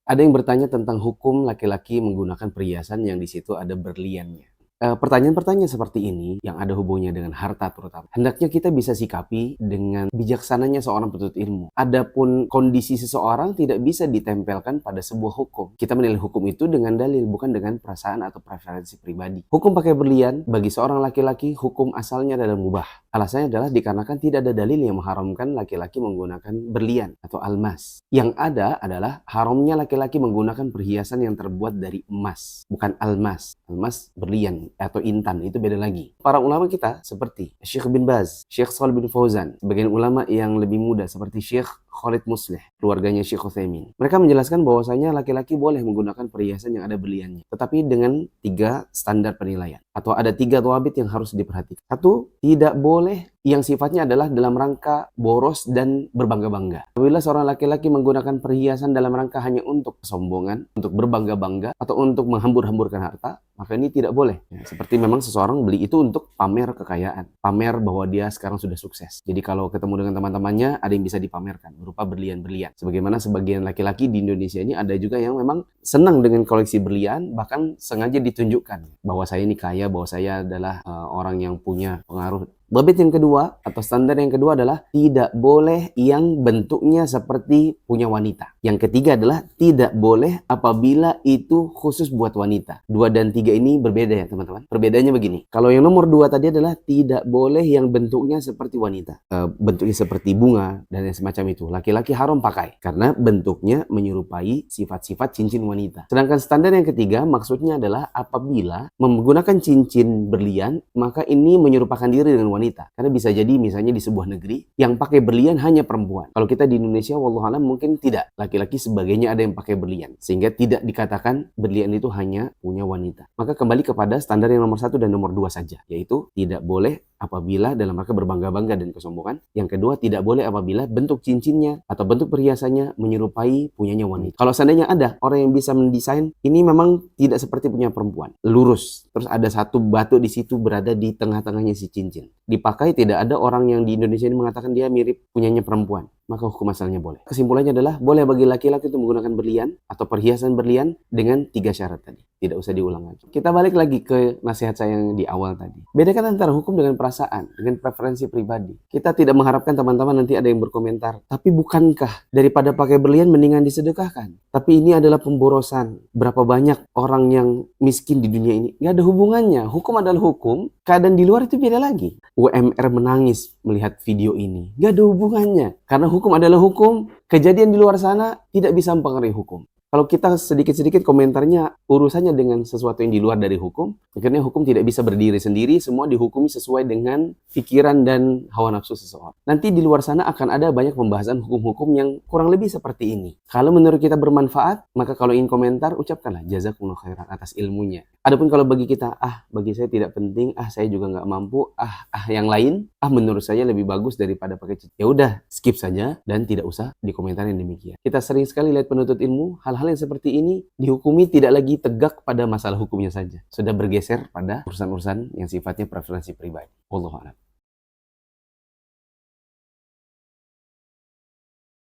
Ada yang bertanya tentang hukum laki-laki menggunakan perhiasan yang di situ ada berliannya. Pertanyaan-pertanyaan seperti ini yang ada hubungannya dengan harta terutama, hendaknya kita bisa sikapi dengan bijaksananya seorang penuntut ilmu. Adapun kondisi seseorang tidak bisa ditempelkan pada sebuah hukum. Kita menilai hukum itu dengan dalil, bukan dengan perasaan atau preferensi pribadi. Hukum pakai berlian bagi seorang laki-laki, hukum asalnya adalah mubah. Alasannya adalah dikarenakan tidak ada dalil yang mengharamkan laki-laki menggunakan berlian atau almas. Yang ada adalah haramnya laki-laki menggunakan perhiasan yang terbuat dari emas, bukan almas. Almas berlian atau intan, itu beda lagi. Para ulama kita seperti Syekh bin Baz, Syekh Shalih bin Fauzan, sebagian ulama yang lebih muda seperti Syekh Khalid Muslih, keluarganya Syekh Utsaimin. Mereka menjelaskan bahwasanya laki-laki boleh menggunakan perhiasan yang ada berliannya, tetapi dengan 3 standar penilaian. Atau ada 3 dhawabit yang harus diperhatikan. 1, tidak boleh yang sifatnya adalah dalam rangka boros dan berbangga-bangga. Apabila seorang laki-laki menggunakan perhiasan dalam rangka hanya untuk kesombongan, untuk berbangga-bangga, atau untuk menghambur-hamburkan harta, maka ini tidak boleh. Ya, seperti memang seseorang beli itu untuk pamer kekayaan, pamer bahwa dia sekarang sudah sukses. Jadi kalau ketemu dengan teman-temannya, ada yang bisa dipamerkan berupa berlian-berlian. Sebagaimana sebagian laki-laki di Indonesia ini ada juga yang memang senang dengan koleksi berlian, bahkan sengaja ditunjukkan bahwa saya ini kaya, bahwa saya adalah orang yang punya pengaruh. Dhabit yang kedua atau standar yang kedua adalah tidak boleh yang bentuknya seperti punya wanita. Yang ketiga adalah tidak boleh apabila itu khusus buat wanita. 2 dan 3 ini berbeda ya teman-teman. Perbedaannya begini. Kalau yang nomor 2 tadi adalah tidak boleh yang bentuknya seperti wanita. Bentuknya seperti bunga dan yang semacam itu. Laki-laki haram pakai karena bentuknya menyerupai sifat-sifat cincin wanita. Sedangkan standar yang ketiga maksudnya adalah apabila menggunakan cincin berlian, maka ini menyerupakan diri dengan wanita. Karena bisa jadi misalnya di sebuah negeri yang pakai berlian hanya perempuan. Kalau kita di Indonesia wallahualam mungkin tidak. Laki-laki sebagainya ada yang pakai berlian. Sehingga tidak dikatakan berlian itu hanya punya wanita. Maka kembali kepada standar yang nomor 1 dan nomor 2 saja. Yaitu tidak boleh apabila dalam rangka berbangga-bangga dan kesombongan. Yang kedua, tidak boleh apabila bentuk cincinnya atau bentuk perhiasannya menyerupai punyanya wanita. Kalau seandainya ada orang yang bisa mendesain, ini memang tidak seperti punya perempuan. Lurus. Terus ada satu batu di situ berada di tengah-tengahnya si cincin. Dipakai, tidak ada orang yang di Indonesia ini mengatakan dia mirip punyanya perempuan. Maka hukum asalnya boleh. Kesimpulannya adalah boleh bagi laki-laki untuk menggunakan berlian atau perhiasan berlian dengan 3 syarat tadi. Tidak usah diulang lagi. Kita balik lagi ke nasihat saya yang di awal tadi. Bedakan antara hukum dengan perasaan, dengan preferensi pribadi. Kita tidak mengharapkan teman-teman nanti ada yang berkomentar, tapi bukankah daripada pakai berlian mendingan disedekahkan? Tapi ini adalah pemborosan. Berapa banyak orang yang miskin di dunia ini? Nggak ada hubungannya. Hukum adalah hukum. Keadaan di luar itu beda lagi. UMR menangis melihat video ini. Nggak ada hubungannya. Karena hukum adalah hukum. Kejadian di luar sana tidak bisa mempengaruhi hukum. Kalau kita sedikit-sedikit komentarnya urusannya dengan sesuatu yang di luar dari hukum, akhirnya hukum tidak bisa berdiri sendiri, semua dihukumi sesuai dengan pikiran dan hawa nafsu seseorang. Nanti di luar sana akan ada banyak pembahasan hukum-hukum yang kurang lebih seperti ini. Kalau menurut kita bermanfaat, maka kalau ingin komentar, ucapkanlah jazakumullah khairan atas ilmunya. Adapun kalau bagi kita, bagi saya tidak penting, saya juga nggak mampu, yang lain, menurut saya lebih bagus daripada pakai cincin. Ya udah, skip saja dan tidak usah dikomentarin demikian. Kita sering sekali lihat penuntut ilmu, hal-hal yang seperti ini dihukumi tidak lagi tegak pada masalah hukumnya saja. Sudah bergeser pada urusan-urusan yang sifatnya preferensi pribadi. Wallahu a'lam.